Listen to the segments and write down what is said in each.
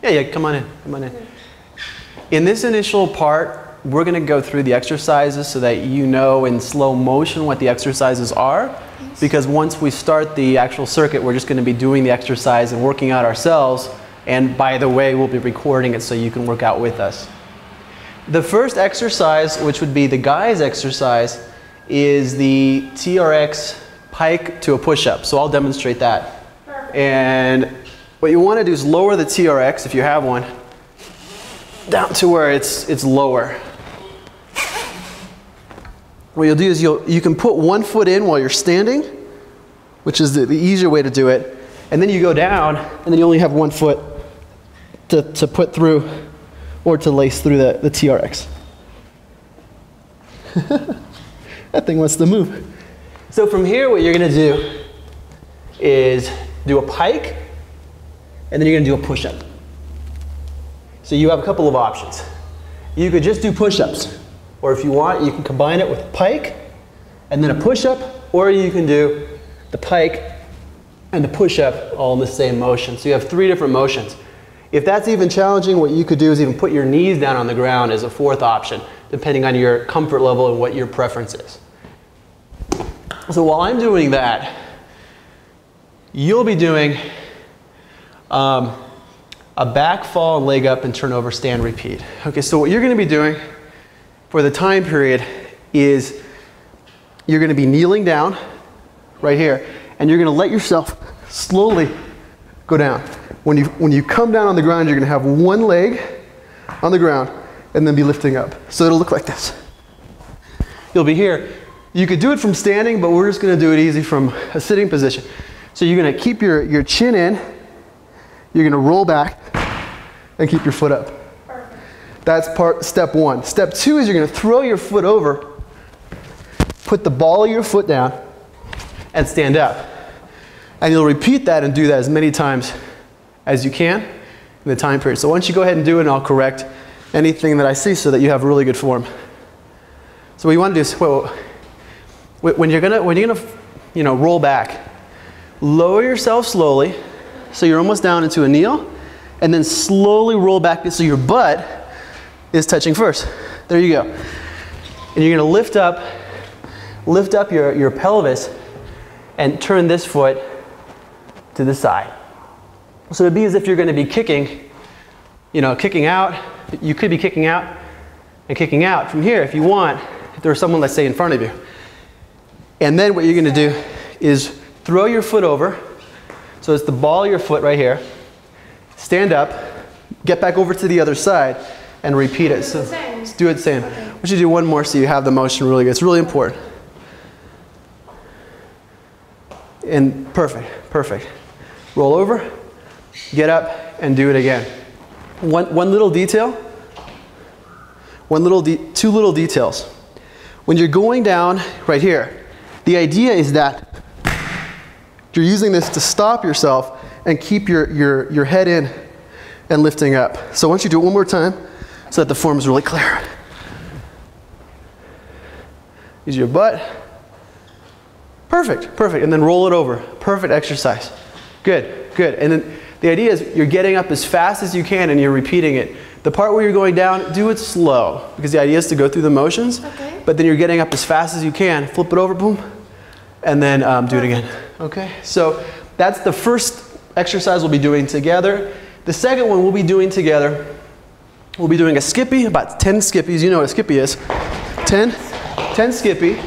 Yeah, come on in, come on in. In this initial part, we're gonna go through the exercises so that you know in slow motion what the exercises are. Because once we start the actual circuit, we're just gonna be doing the exercise and working out ourselves. And by the way, we'll be recording it so you can work out with us. The first exercise, which would be the guy's exercise, is the TRX Pike to a push-up. So I'll demonstrate that. Perfect. And what you want to do is lower the TRX, if you have one, down to where it's lower. What you'll do is you can put one foot in while you're standing, which is the easier way to do it. And then you go down, and then you only have one foot to put through or to lace through the TRX. That thing wants to move. So from here, what you're going to do is do a pike, and then you're going to do a push-up. So you have a couple of options. You could just do push-ups, or if you want, you can combine it with a pike and then a push-up, or you can do the pike and the push-up all in the same motion. So you have 3 different motions. If that's even challenging, what you could do is even put your knees down on the ground as a 4th option, depending on your comfort level and what your preference is. So while I'm doing that, you'll be doing a back fall, leg up, and turn over, stand, repeat. Okay, so what you're going to be doing for the time period is you're going to be kneeling down right here, and you're going to let yourself slowly go down. When you come down on the ground, you're going to have one leg on the ground and then be lifting up. So it'll look like this. You'll be here. You could do it from standing, but we're just going to do it easy from a sitting position. So you're going to keep your chin in. You're going to roll back and keep your foot up. Perfect. That's step 1. Step 2 is you're going to throw your foot over, put the ball of your foot down, and stand up. And you'll repeat that and do that as many times as you can in the time period. So once you go ahead and do it, and I'll correct anything that I see so that you have really good form. So what you want to do is, when you're gonna roll back, lower yourself slowly, so you're almost down into a kneel, and then slowly roll back so your butt is touching first. There you go. And you're gonna lift up your pelvis and turn this foot to the side. So it'd be as if you're going to be kicking, kicking out. You could be kicking out and kicking out from here if you want, if there's someone, let's say, in front of you. And then what you're going to do is throw your foot over. So it's the ball of your foot right here. Stand up, get back over to the other side, and repeat it. So let's do it the same. Okay. We should do one more so you have the motion really good. It's really important. And perfect, perfect. Roll over, get up, and do it again. One little detail, two little details. When you're going down right here, the idea is that you're using this to stop yourself and keep your head in and lifting up. So once you do it one more time, so that the form is really clear. Use your butt. Perfect, perfect. And then roll it over. Perfect exercise. Good, good. And then the idea is you're getting up as fast as you can and you're repeating it. The part where you're going down, do it slow, because the idea is to go through the motions. Okay. But then you're getting up as fast as you can. Flip it over, boom, and then do it again. Okay? So that's the first exercise we'll be doing together. The second one we'll be doing together, we'll be doing a skippy, about 10 skippies. You know what a skippy is. 10 skippy.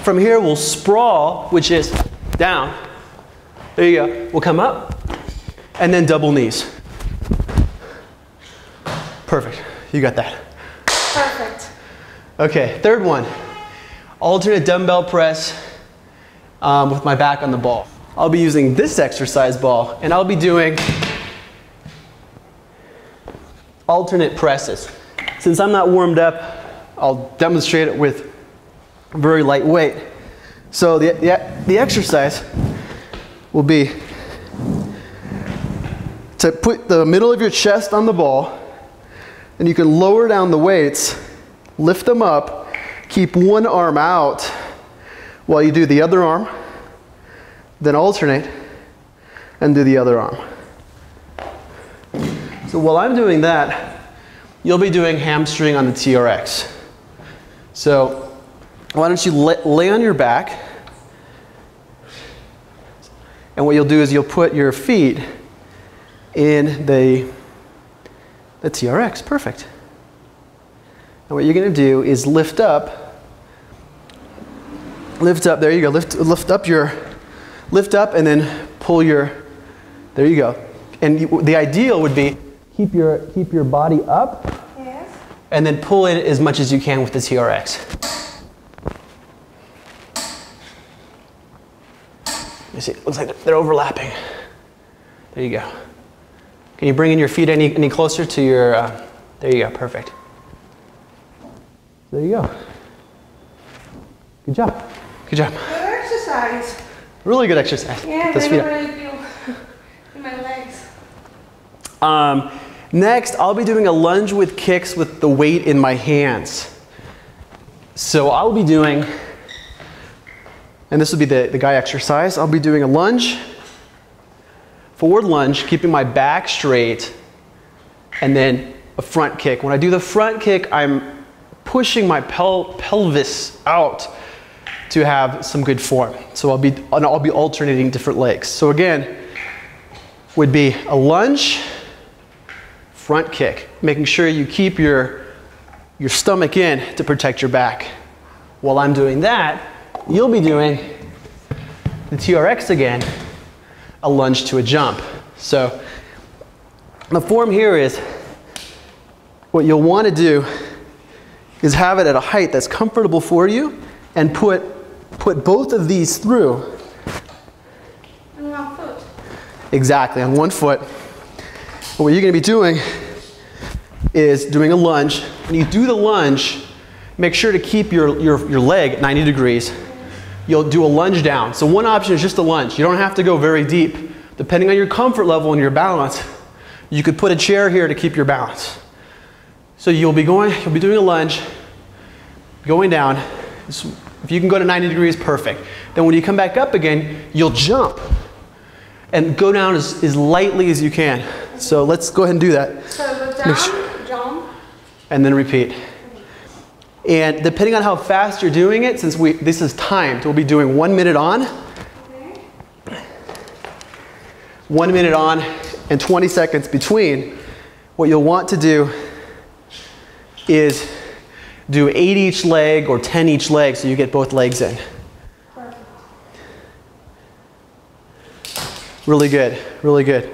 From here, we'll sprawl, which is down. There you go. We'll come up, and then double knees. Perfect. You got that. Perfect. Okay, third one. Alternate dumbbell press with my back on the ball. I'll be using this exercise ball, and I'll be doing alternate presses. Since I'm not warmed up, I'll demonstrate it with very light weight. So the exercise will be to put the middle of your chest on the ball, and you can lower down the weights, lift them up, keep one arm out while you do the other arm, then alternate and do the other arm. So while I'm doing that, you'll be doing hamstring on the TRX. So why don't you lay on your back, and what you'll do is you'll put your feet in the TRX, perfect. And what you're gonna do is lift up, there you go, lift up and then pull your, there you go. And the ideal would be keep your body up, yes, and then pull in as much as you can with the TRX. You see, it looks like they're overlapping. There you go. Can you bring in your feet any closer to your, there you go, perfect. There you go. Good job. Good job. Good exercise. Really good exercise. Yeah, I really feel in my legs. Next, I'll be doing a lunge with kicks with the weight in my hands. So I'll be doing, and this will be the guy exercise, I'll be doing a lunge, forward lunge, keeping my back straight, and then a front kick. When I do the front kick, I'm pushing my pelvis out to have some good form. So I'll be alternating different legs. So again, would be a lunge, front kick, making sure you keep your stomach in to protect your back. While I'm doing that, you'll be doing the TRX again, a lunge to a jump. So the form here is, what you'll want to do is have it at a height that's comfortable for you and put both of these through. On one foot. Exactly, on one foot. And what you're going to be doing is doing a lunge. When you do the lunge, make sure to keep your leg at 90 degrees. You'll do a lunge down. So one option is just a lunge. You don't have to go very deep. Depending on your comfort level and your balance, you could put a chair here to keep your balance. So you'll be doing a lunge, going down. If you can go to 90 degrees, perfect. Then when you come back up again, you'll jump and go down as lightly as you can. So let's go ahead and do that. So go down, jump. And then repeat. And depending on how fast you're doing it, since this is timed, we'll be doing 1 minute on, 1 minute on, and 20 seconds between. What you'll want to do is do 8 each leg or 10 each leg so you get both legs in. Perfect. Really good, really good.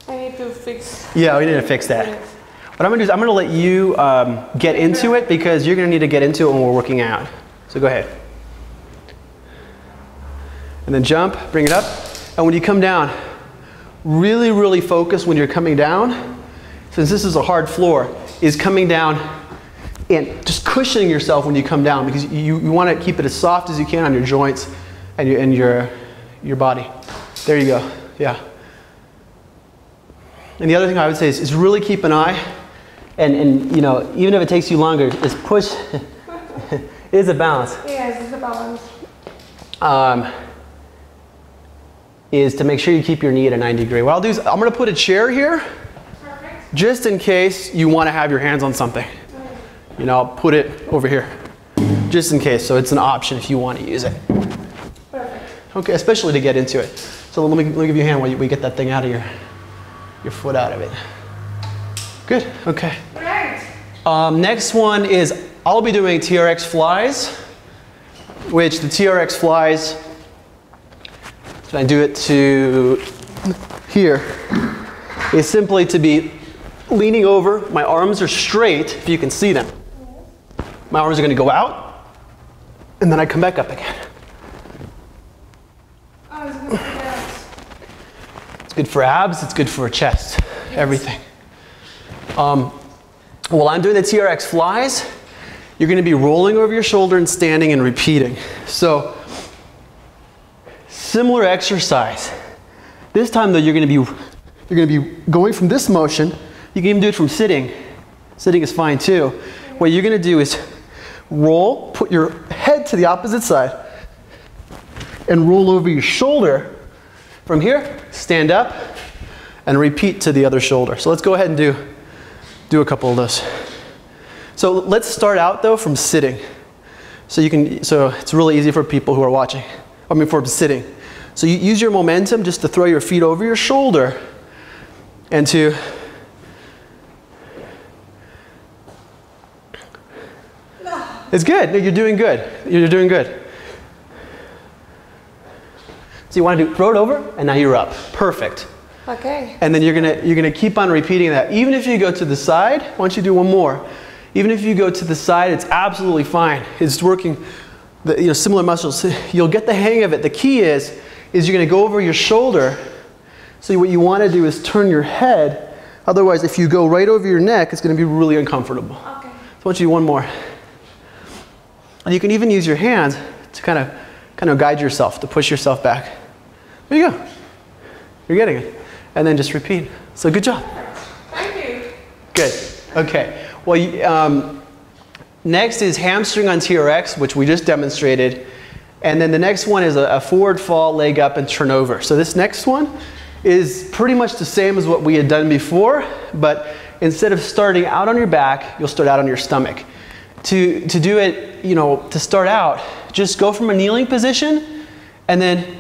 I need to fix. Yeah, we need to fix that. What I'm going to do is I'm going to let you get into it because you're going to need to get into it when we're working out. So go ahead. And then jump, bring it up. And when you come down, really, really focus when you're coming down, since this is a hard floor, is coming down and just cushioning yourself when you come down because you want to keep it as soft as you can on your joints and your body. There you go, yeah. And the other thing I would say is really keep an eye and you know, even if it takes you longer, just push. It is a balance. Yes, it's a balance. Is to make sure you keep your knee at a 90 degree. What I'll do is I'm going to put a chair here. Perfect. Just in case you want to have your hands on something. You know, I'll put it over here. Just in case, so it's an option if you want to use it. Perfect. Okay, especially to get into it. So let me give you a hand while we get that thing out of your foot out of it. Good, okay. Great. Next one is I'll be doing TRX Flies, which the TRX Flies, so I do it to here, is simply to be leaning over. My arms are straight, if you can see them. My arms are going to go out, and then I come back up again. Oh, it's good for abs. It's good for abs, it's good for chest, yes. Everything. While I'm doing the TRX Flies, you're going to be rolling over your shoulder and standing and repeating. So, similar exercise. This time though, you're going to be going from this motion. You can even do it from sitting. Sitting is fine too. What you're going to do is roll, put your head to the opposite side, and roll over your shoulder From here, stand up and repeat to the other shoulder. So let's go ahead and do a couple of those. So let's start out though from sitting. So it's really easy for people who are watching. I mean for sitting. So you use your momentum just to throw your feet over your shoulder and to it's good. No, you're doing good. You're doing good. So you want to throw it over and now you're up. Perfect. Okay. And then you're gonna keep on repeating that. Even if you go to the side, why don't you do one more? Even if you go to the side, it's absolutely fine. It's working similar muscles. You'll get the hang of it. The key is you're gonna go over your shoulder. So what you want to do is turn your head. Otherwise, if you go right over your neck, it's gonna be really uncomfortable. Okay. So I want you to do one more. And you can even use your hands to kind of guide yourself, to push yourself back. There you go. You're getting it. And then just repeat. So good job. Thank you. Good. Okay. Well, next is hamstring on TRX, which we just demonstrated. And then the next one is a forward fall, leg up, and turn over. So this next one is pretty much the same as what we had done before, but instead of starting out on your back, you'll start out on your stomach. To do it, to start out, just go from a kneeling position and then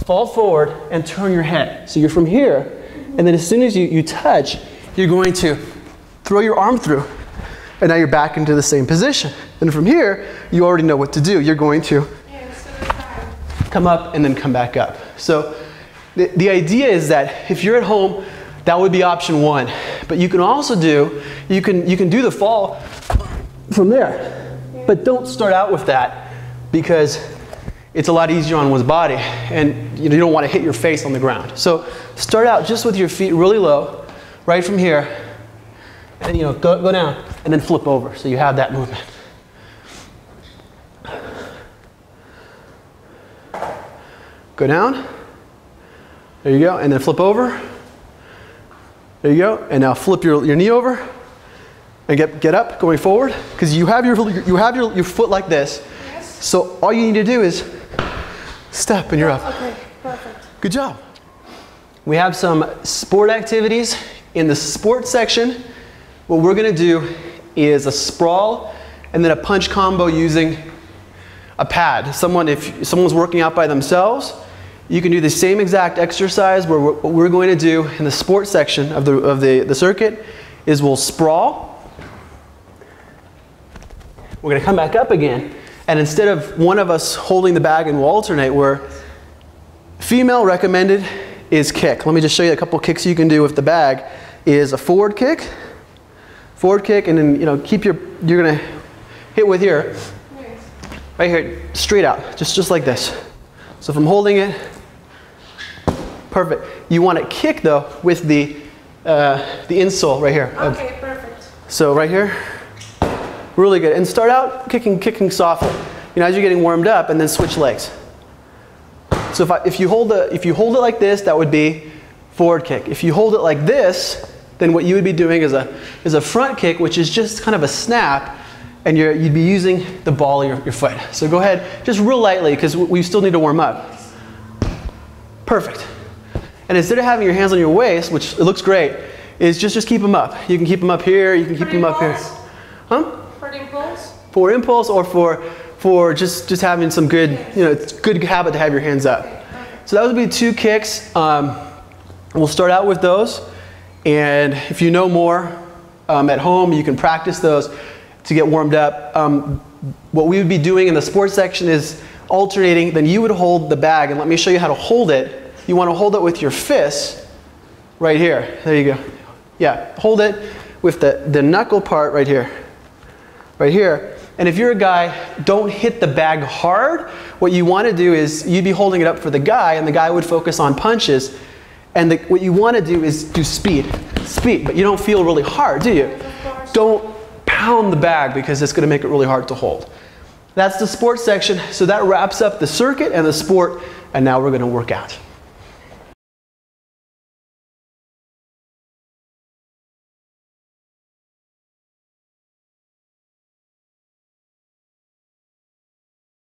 fall forward and turn your head. So you're from here, and then as soon as you touch, you're going to throw your arm through, and now you're back into the same position. And from here, you already know what to do. You're going to come up and then come back up. So the idea is that if you're at home, that would be option one. But you can also you can do the fall from there, but don't start out with that because it's a lot easier on one's body, and you don't want to hit your face on the ground. So start out just with your feet really low, right from here, and go down, and then flip over, so you have that movement. Go down, there you go, and then flip over. There you go, and now flip your knee over, and get up, going forward, because you have your foot like this. Yes. So all you need to do is step and you're up. Okay, perfect. Good job. We have some sport activities. In the sports section, what we're going to do is a sprawl and then a punch combo using a pad. If someone's working out by themselves, you can do the same exact exercise where what we're going to do in the sports section of the circuit is we'll sprawl. We're going to come back up again, and instead of one of us holding the bag and we'll alternate, where female recommended is kick. Let me just show you a couple kicks you can do with the bag. Is a forward kick, and then you're going to hit with here, right here, straight out, just like this. So if I'm holding it, perfect. You want to kick though with the insole right here. Okay, perfect. So right here. Really good. And start out kicking softly. As you're getting warmed up, and then switch legs. So if you hold it like this, that would be forward kick. If you hold it like this, then what you would be doing is a front kick, which is just kind of a snap, and you'd be using the ball of your foot. So go ahead, just real lightly, because we still need to warm up. Perfect. And instead of having your hands on your waist, which it looks great, is just keep them up. You can keep them up here. You can keep them up here. Huh? For impulse? For impulse, or for just having some good, it's a good habit to have your hands up. Okay. So that would be 2 kicks. We'll start out with those, and if you know more at home, you can practice those to get warmed up. What we would be doing in the sports section is alternating. Then you would hold the bag, and let me show you how to hold it. You want to hold it with your fists right here. There you go. Yeah, hold it with the knuckle part right here. Right here. And if you're a guy, don't hit the bag hard. What you want to do is you'd be holding it up for the guy, and the guy would focus on punches. And what you want to do is do speed, but you don't feel really hard, do you? Don't pound the bag, because it's going to make it really hard to hold. That's the sports section. So that wraps up the circuit and the sport, and now we're going to work out.